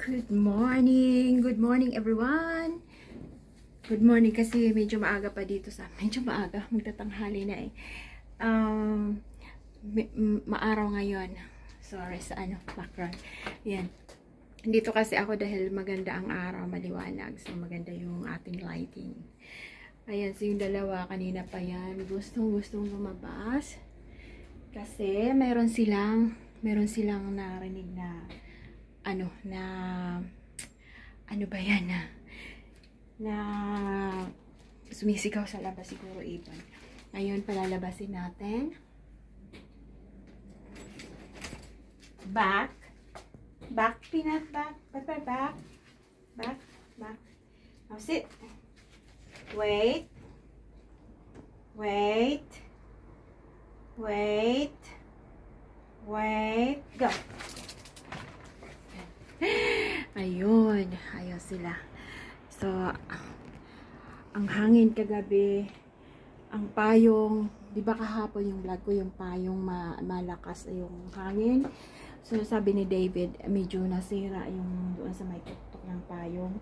Good morning everyone. Good morning kasi medyo maaga pa dito sa medyo maaga, magtatanghali na eh. Maaraw ngayon. Sorry sa background. Yan. Dito kasi ako dahil maganda ang araw, maliwanag. So maganda yung ating lighting. Ayan, so yung dalawa kanina pa yan, gustong lumabas. Kasi meron silang narinig na ano ba yan na sumisigaw sa labas, siguro ibon. Ngayon palalabasin natin. Back peanut, back. Now sit. Wait, go. Ayun, ayos sila. So, ang hangin kagabi, ang payong, di ba kahapon yung vlog ko, yung payong malakas yung hangin. So, sabi ni David, medyo nasira yung doon sa may tuktok ng payong.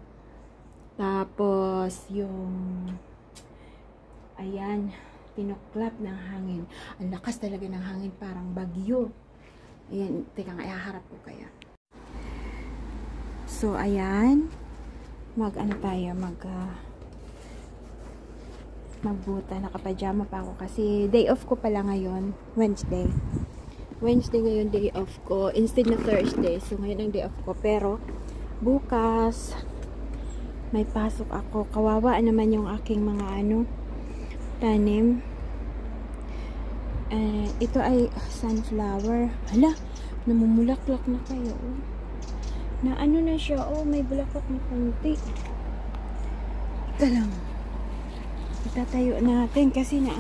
Tapos, ayan, tinuklap ng hangin. Ang lakas talaga ng hangin, parang bagyo. Ayan, teka nga, ihaharap ko kaya. So, ayan. Magbuta. Nakapajama pa ako kasi day off ko pala ngayon. Wednesday ngayon, day off ko. Instead na Thursday. So, ngayon ang day off ko. Pero, bukas, may pasok ako. Kawawa naman yung aking mga tanim. Ito ay sunflower. Hala, namumulaklak na kayo. Na na siya, may bulaklak na konti. Ika lang. Itatayo natin kasi na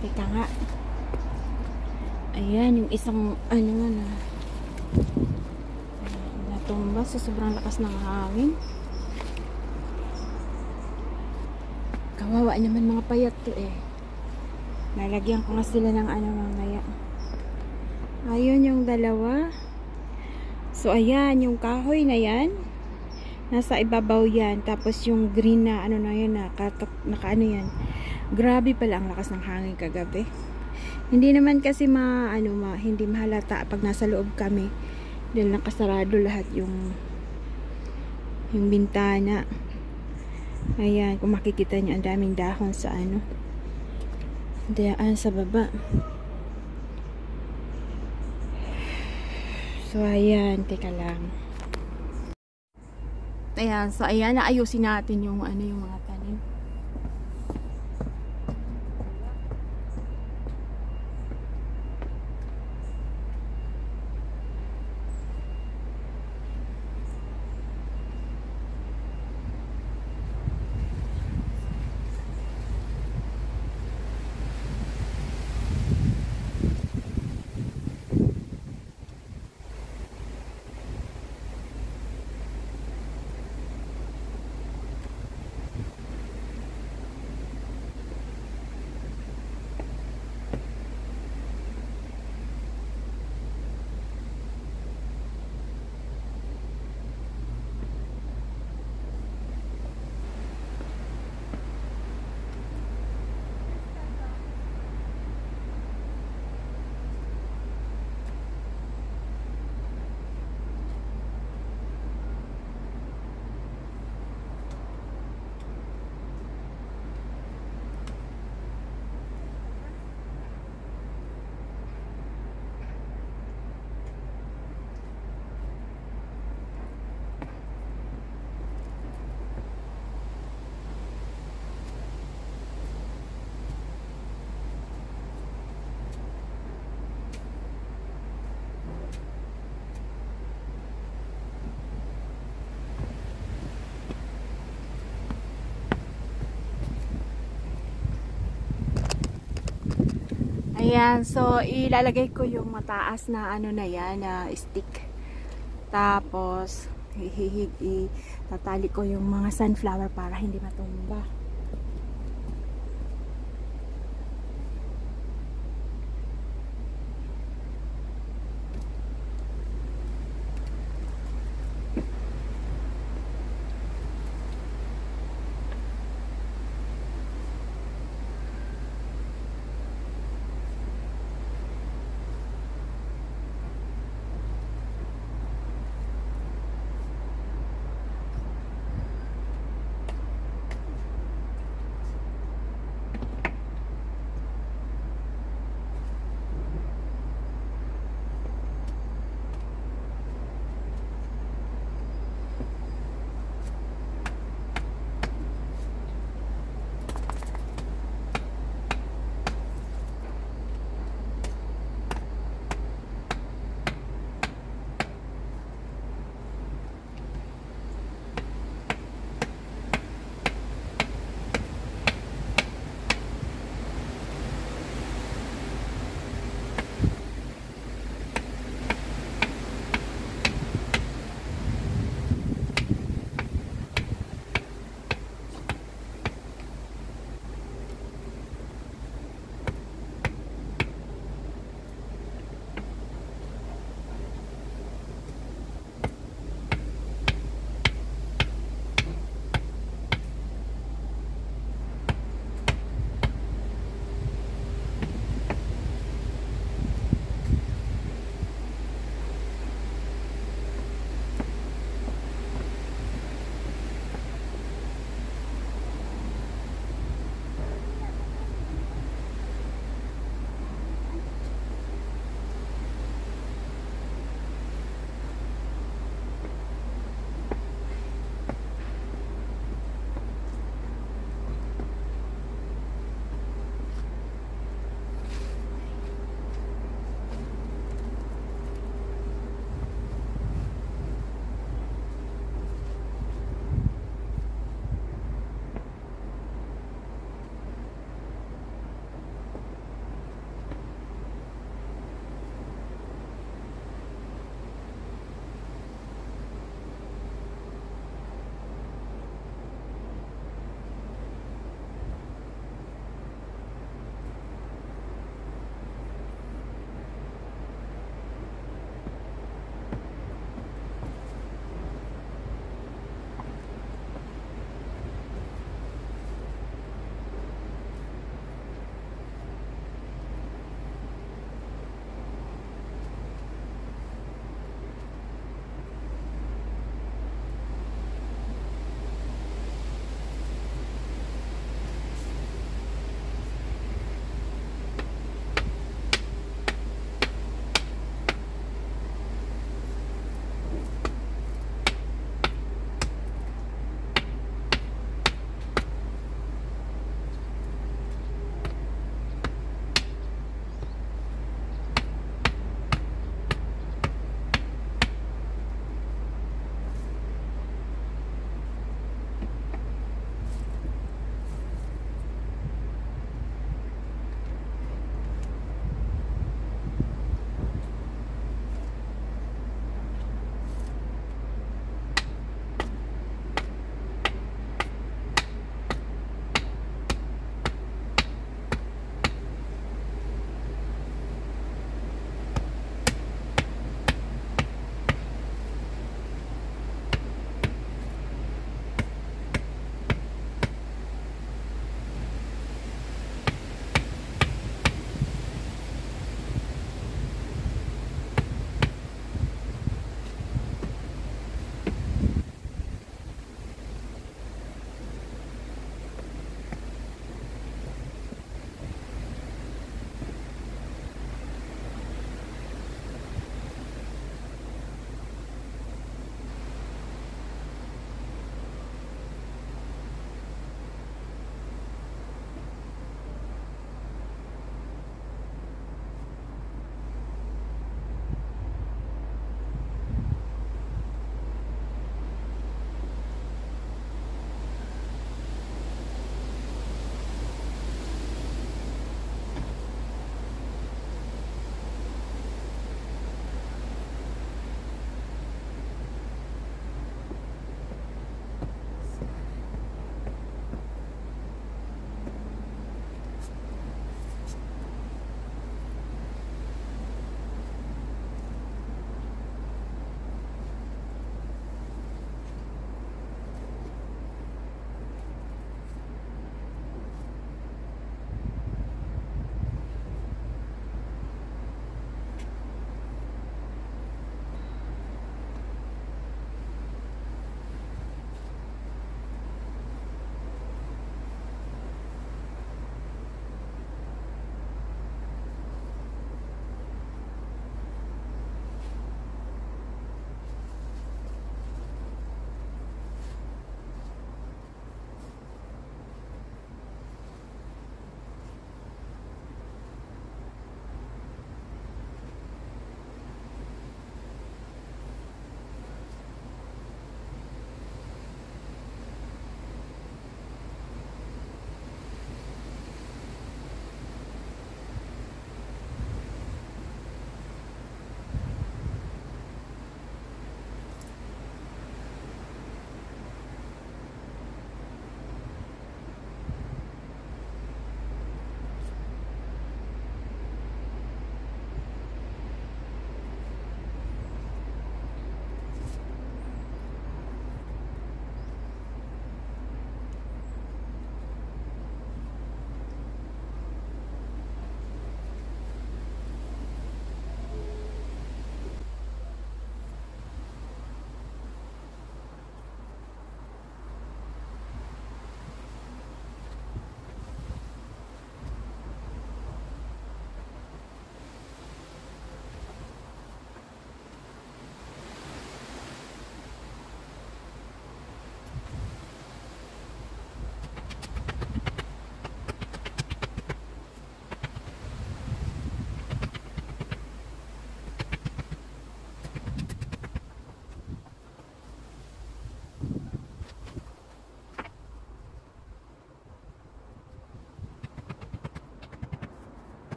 Teka nga. Ayan, yung isang natumba sa sobrang lakas ng hangin. Kawawa naman mga payat to eh. Lalagyan ko nga sila ng mamaya. Ayun yung dalawa. So ayan, yung kahoy na yan, nasa ibabaw yan. Tapos yung green na yan, yan. Grabe pala ang lakas ng hangin kagabi. Hindi naman kasi hindi mahalata pag nasa loob kami. Dahil nakasarado lahat yung bintana. Ayan, kung makikita niyo, ang daming dahon sa diyaan sa baba. So ayan, teka lang. Ayan, so ayan, naayusin natin yung yung mga tanim. Ayan, so ilalagay ko yung mataas na na yan, na stick. Tapos tatali ko yung mga sunflower para hindi matumba.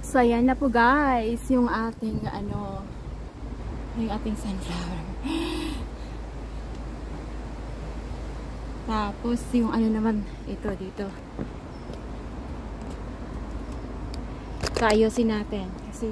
So, ayan na po guys, yung ating ano, yung ating sunflower. Tapos, yung ano naman, ito dito. So, ayusin natin. Kasi,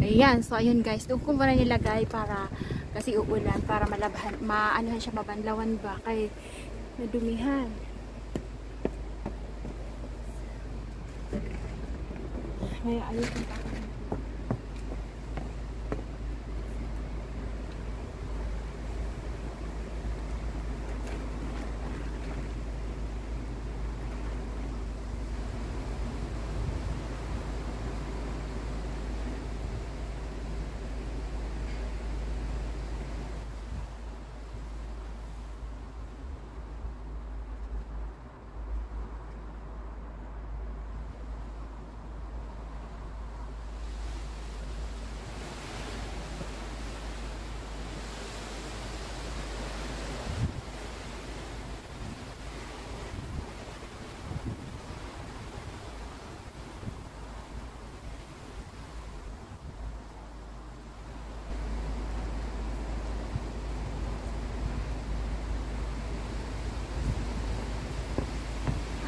ayan, so ayun guys, doon ko muna nilagay para kasi uulan, para malabhan, maanohan siya, mabanlawan ba kay nadumihan. May ayusin pa ako.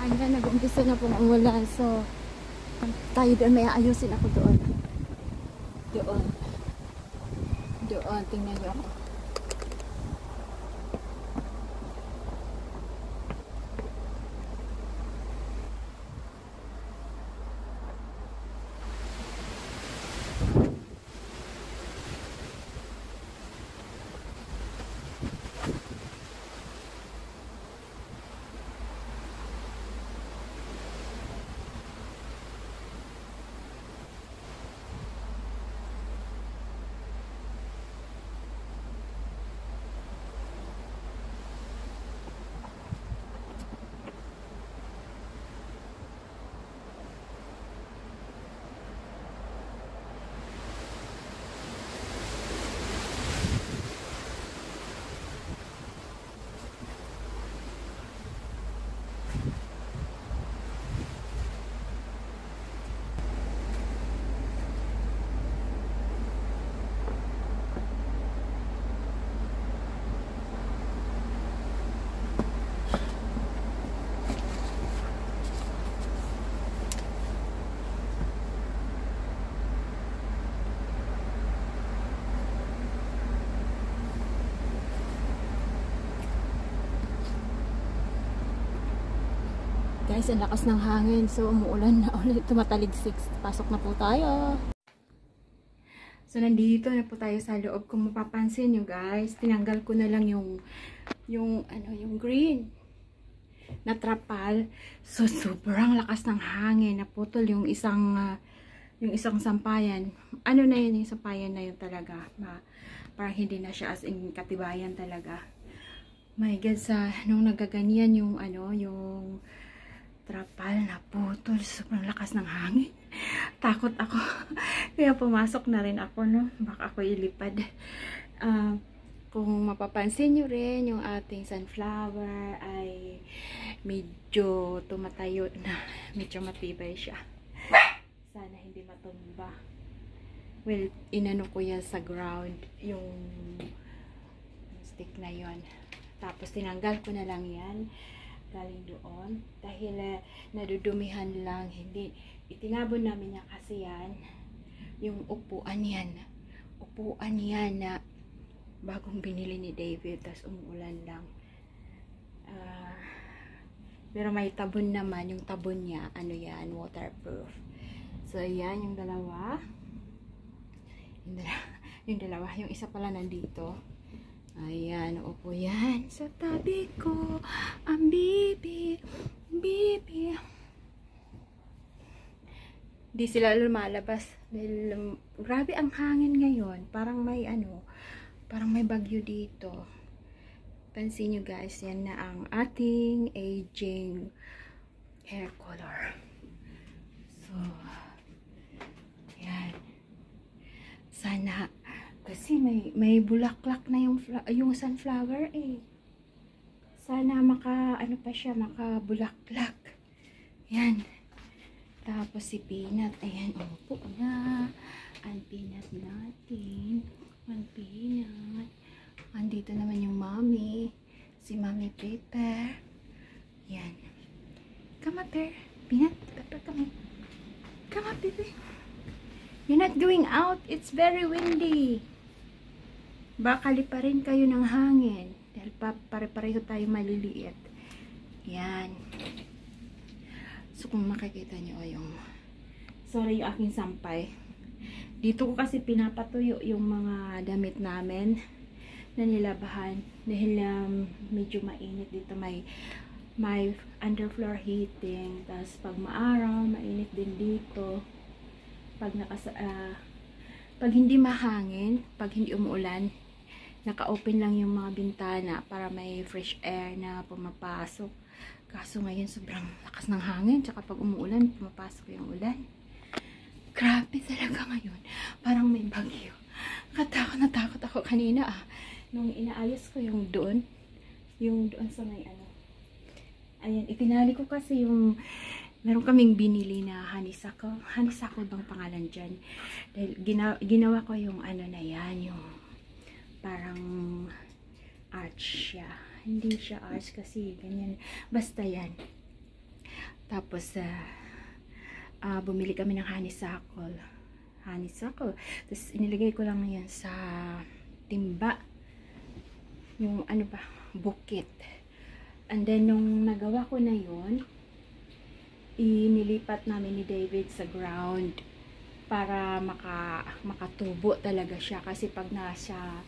Ayan, nag-umpisa na pong umulan. So, tayo doon, may ayusin ako doon. Doon. Doon, tingnan niyo ako. Guys, ang lakas ng hangin. So, umuulan na ulit. Tumataligsik. Pasok na po tayo. So, nandito na po tayo sa loob. Kung mapapansin nyo guys, tinanggal ko na lang yung green na trapal. So, sobrang lakas ng hangin. Naputol yung isang sampayan. Ano na yun, yung sampayan na yun talaga. Parang hindi na siya as in katibayan talaga. My God, nung nagaganyan yung trapal na putol, sobrang lakas ng hangin. Takot ako. Kaya pumasok na rin ako, no? Baka ako ilipad. Kung mapapansin nyo rin, yung ating sunflower ay medyo tumatayo na. Medyo matibay siya. Sana hindi matumba. Well, inano ko yan sa ground, yung stick na yon. Tapos tinanggal ko na lang yan. galing doon. Dahil nadudumihan lang, hindi, itinabon namin niya kasi yan, yung upuan yan na bagong binili ni David, tas umuulan lang. Pero may tabon naman, yung tabon niya, ano yan, waterproof. So, ayan, yung dalawa. Yung isa pala nandito. Ayan, upo yan sa tabi ko. Ang bibi. Di sila lumalabas. Dahil, grabe ang hangin ngayon. Parang may bagyo dito. Pansin nyo guys, yan na ang ating aging hair color. So, yan. Sana, kasi may bulaklak na yung sunflower eh. Sana makabulaklak. Yan. Tapos si Peanut, ayan, upo na. Ang Peanut natin. Ang Peanut. Andito naman yung Mommy. Si Mommy Pepper. Yan. Come up here. Peanut, Pepper, come here. Come up, baby. You're not going out. It's very windy. Baka liparin kayo ng hangin. Dahil pare-pareho tayo maliliit. Yan. So, kung makikita nyo yung sorry, yung aking sampay. Dito ko kasi pinapatuyo yung mga damit namin na nilabahan. Dahil medyo mainit dito. May underfloor heating. Tapos, pag maaraw, mainit din dito. Pag hindi mahangin, pag hindi umuulan, naka-open lang yung mga bintana para may fresh air na pumapasok. Kaso ngayon sobrang lakas ng hangin, tsaka pag umuulan, pumapasok yung ulan. Grabe talaga ngayon. Parang may bagyo. Natakot ako kanina nung inaayos ko yung doon sa may ayan, itinali ko kasi yung meron kaming binili na honeysuckle. Honeysuckle bang pangalan dyan? Dahil ginawa ko yung na yan, yung parang arch siya. Hindi siya arch kasi ganyan. Basta yan. Tapos, bumili kami ng honeysuckle. Tapos, inilagay ko lang yan sa timba. Yung bukit. And then, nung nagawa ko na yun, inilipat namin ni David sa ground para makatubo talaga siya. Kasi pag nasa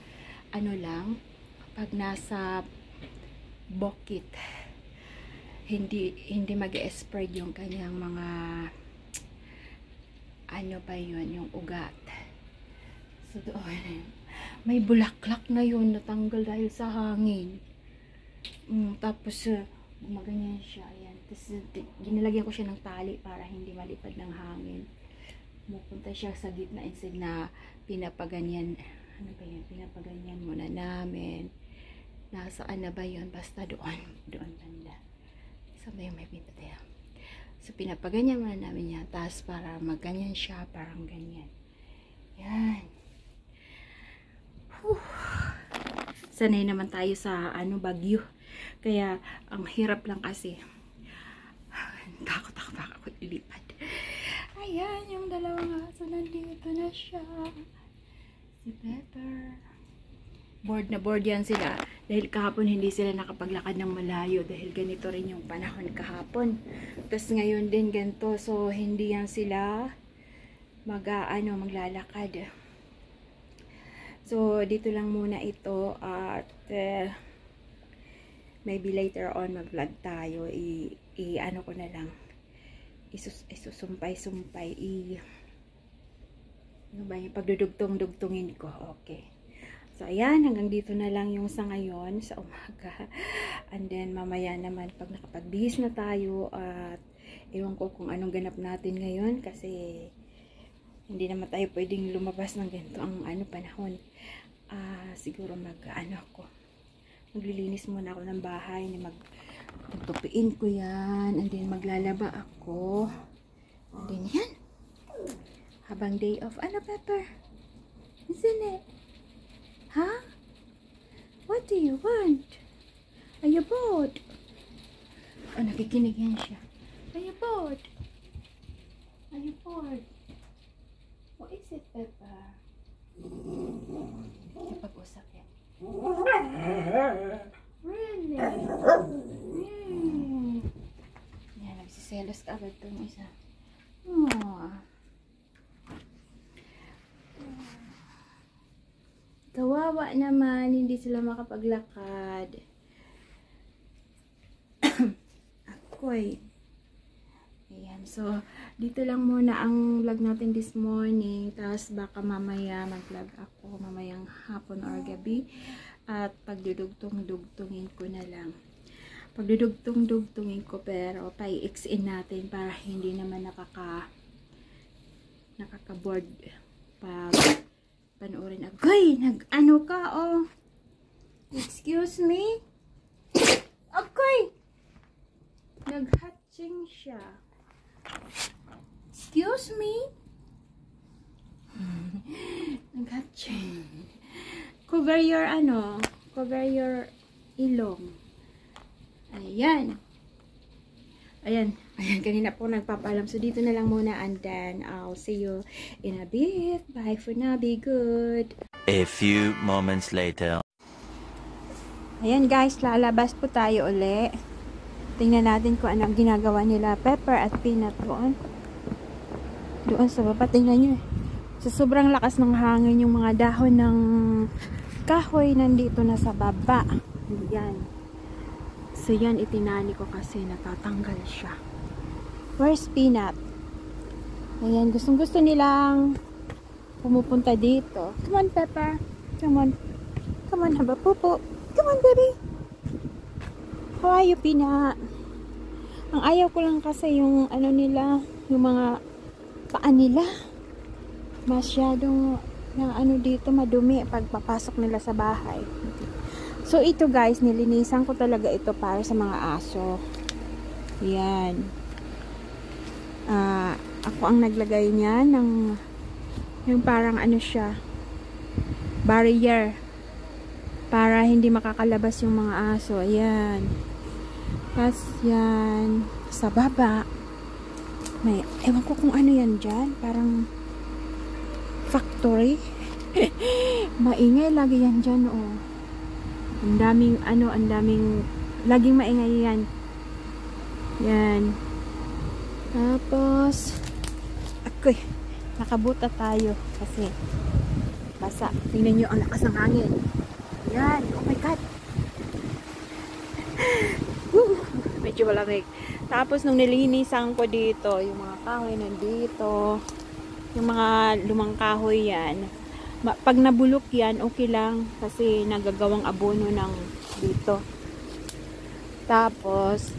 pag nasa bukit, hindi mag-spread yung kanyang mga yung ugat. So doon, may bulaklak na yun natanggal dahil sa hangin. Tapos gumaganyan siya, ayan. Tapos ginalagyan ko siya ng tali para hindi malipad ng hangin. Pupunta siya sa gitna instead na pinapaganyan. Ano ba yan? Pinapaganyan muna namin. Nasaan na ba yun? Basta doon banda. Saan ba yung may pinataya? So pinapaganyan muna namin yan. Tapos para magganyan siya, parang ganyan. Yan. Sanay naman tayo sa bagyo. Kaya ang hirap lang kasi. Takot ako baka ako ilipad. Ayan, yung dalawang aso nandito na siya. Si Pepper. Bored na bored yan sila. Dahil kahapon hindi sila nakapaglakad ng malayo. Dahil ganito rin yung panahon kahapon. Tapos ngayon din ganito. So hindi yan sila maglalakad. So dito lang muna ito. At maybe later on mag-vlog tayo. Ko na lang. Isusumpay-sumpay. Ano ba yung pagdudugtong-dugtungin ko? Okay. So, ayan. Hanggang dito na lang yung sa ngayon, sa umaga. And then, mamaya naman, pag nakapagbihis na tayo, at ewan ko kung anong ganap natin ngayon, kasi hindi naman tayo pwedeng lumabas ng ganito ang panahon. Siguro maglilinis muna ako ng bahay, magtupiin ko yan, and then maglalaba ako, and then yan, habang day off. Pepper? Isn't it? Huh? What do you want? Are you bored? Oh, nakikinig yan siya. Are you bored? Are you bored? What is it, Peppa? Napag-usap yan. Really? Yan, nagsiselos ka agad itong isa. Kawawa naman, hindi sila makapaglakad. Ako'y. Ayan, so, dito lang muna ang vlog natin this morning. Tapos, baka mamaya mag-vlog ako, mamayang hapon or gabi. At pagdudugtong-dugtungin ko na lang. Pagdudugtong-dugtungin ko, pero pa-i-in natin para hindi naman nakaka-board pag panoorin. Agoy! Nag-ano ka, oh? Excuse me? Agoy! Nag-hatching siya. Excuse me? Nag-hatching. Cover your, cover your ilong. Ayan. Ayan, kanina po nagpapaalam. So, dito na lang muna and then I'll see you in a bit. Bye for now. Be good. A few moments later. Ayan guys, lalabas po tayo uli. Tingnan natin kung ano ang ginagawa nila Pepper at Peanut doon. Doon sa baba. Tingnan nyo. Sa sobrang lakas ng hangin, yung mga dahon ng kahoy nandito na sa baba. Ayan. So, yan, itinali ko kasi natatanggal siya. Where's Peanut? Ayan, gustong-gusto nilang pumupunta dito. Come on, Pepper. Come on. Come on, haba pupo. Come on, baby. How are you, Peanut? Ang ayaw ko lang kasi yung nila, yung mga paa nila. Masyadong dito, madumi pag papasok nila sa bahay. So, ito guys, nilinisan ko talaga ito para sa mga aso. Yan. Ako ang naglagay niya ng yung parang siya, barrier. Para hindi makakalabas yung mga aso. Ayan. Tapos, yan. Sa baba. May, ewan ko kung ano yan dyan. Parang factory. Maingay lagi yan dyan, oh. Ang daming, laging maingay yan. Yan. Tapos, ako'y, nakabuta tayo. Kasi, basa. Tingnan nyo ang lakas ng hangin. Yan. Oh my God. Medyo malamig. Tapos, nung nilinisan ko dito, yung mga kahoy nandito, yung mga lumang kahoy yan, pag nabulok yan, okay lang kasi nagagawang abono ng dito. Tapos,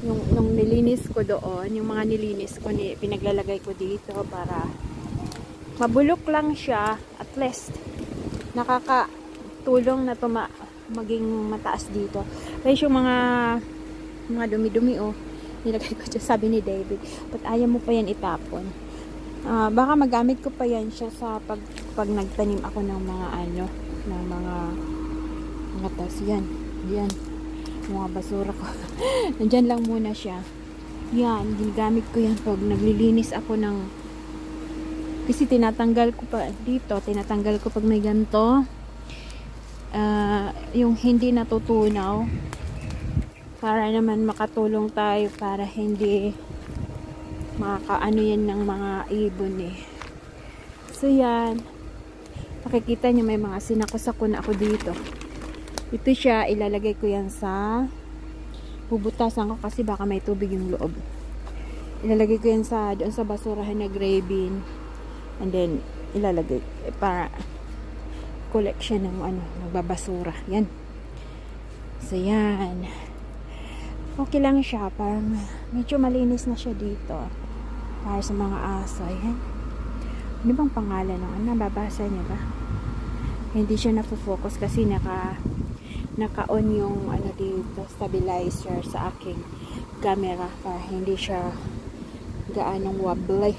nung nilinis ko doon, yung mga nilinis ko, pinaglalagay ko dito para mabulok lang siya, at least nakakatulong na maging mataas dito. Kasi yung mga dumi-dumi, oh, nilagay ko dyan, sabi ni David, but ayaw mo pa yan itapon. Baka magamit ko pa yan siya sa pag nagtanim ako ng mga ng mga tas yan, mga basura ko. Nandyan lang muna siya. Yan, ginagamit ko yan pag naglilinis ako kasi tinatanggal ko pa dito, tinatanggal ko pag may ganito, yung hindi natutunaw, para naman makatulong tayo para hindi makakaano yan ng mga ibon eh. So yan, makikita nyo may mga sinakos-sako na ako dito. Ito siya, ilalagay ko yan sa bubutasan ko kasi baka may tubig yung loob. Ilalagay ko yan doon sa basurahan na gray bin, and then ilalagay para collection ng nagbabasura. Yan. So yan, okay lang siya, parang medyo malinis na siya dito para sa mga aso. Ayan. Ano bang pangalan ng nababasa niya ba? Hindi siya nafo-focus kasi naka-on yung dito, stabilizer sa aking camera para hindi siya gaanong wobbly.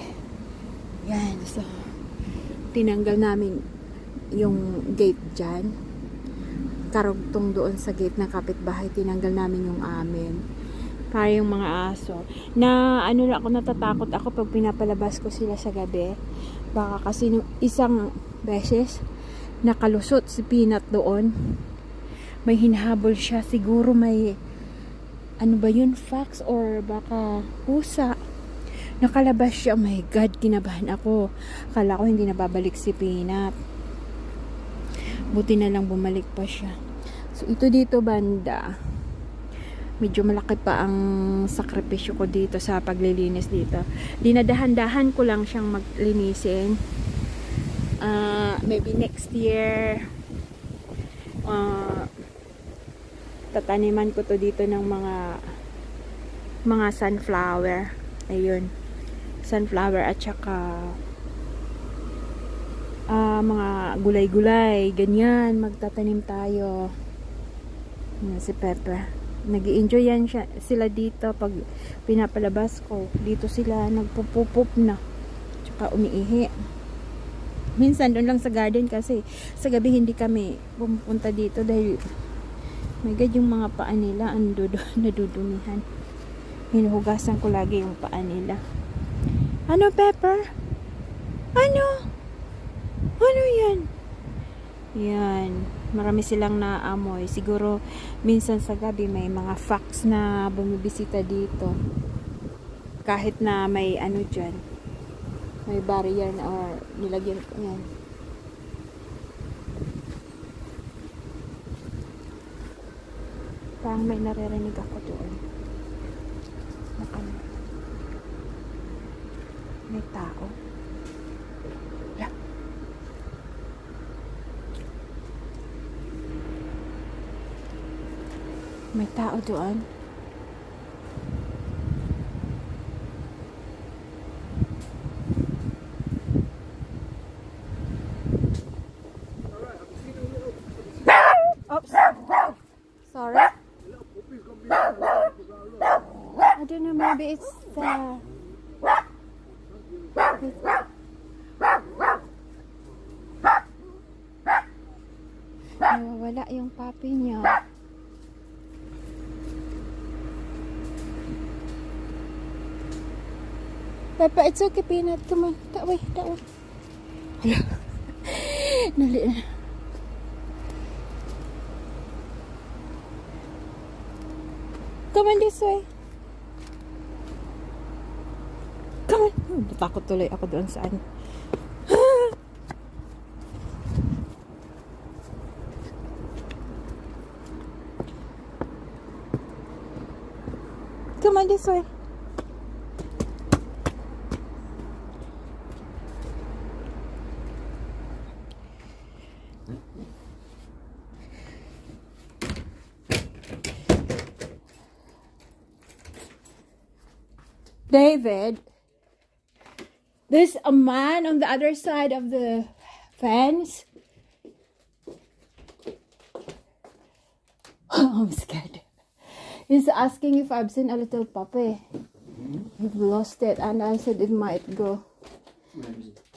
Yan. So, tinanggal namin yung gate dyan. Karugtong doon sa gate ng kapitbahay, tinanggal namin yung amin. Para yung mga aso. Na ano na ako, natatakot ako pag pinapalabas ko sila sa gabi. Baka kasi nung isang beses nakalusot si Peanut doon. May hinahabol siya. Siguro may ano ba yun? Fox or baka pusa. Nakalabas siya. Oh my God, kinabahan ako. Akala ko hindi na babalik si Peanut. Buti na lang bumalik pa siya. So ito dito banda, medyo malaki pa ang sakripisyo ko dito sa paglilinis dito. Dinadahan-dahan ko lang siyang maglinisin. Maybe next year tataniman ko to dito ng mga sunflower. Ayun, sunflower at saka mga gulay-gulay, ganyan, magtatanim tayo. Si Pepper, nag-i-enjoy yan sila dito pag pinapalabas ko. Dito sila nagpupupup na, tsaka umiihi. Minsan doon lang sa garden kasi sa gabi hindi kami pumunta dito dahil my God, yung mga paa nila nadudumihan. Hinuhugasan ko lagi yung paa nila. Ano, Pepper? Ano? Ano yan? Yan. Marami silang naamoy. Siguro minsan sa gabi may mga fox na bumibisita dito. Kahit na may ano dyan, may barrier na or nilagyan ko yan. Parang may naririnig ako doon. May tao. May tao doon. Oops. Sorry. I don't know, maybe it's nawawala yung puppy niya. Papa, it's okay, Peanut. Come on. That way, that way. Nali na. Come on this way. Come on. Natakot tuloy ako doon sa ano. Come on this way. David, there's a man on the other side of the fence. Oh, I'm scared. He's asking if I've seen a little puppy. We've lost it, and I said it might go. Where is it?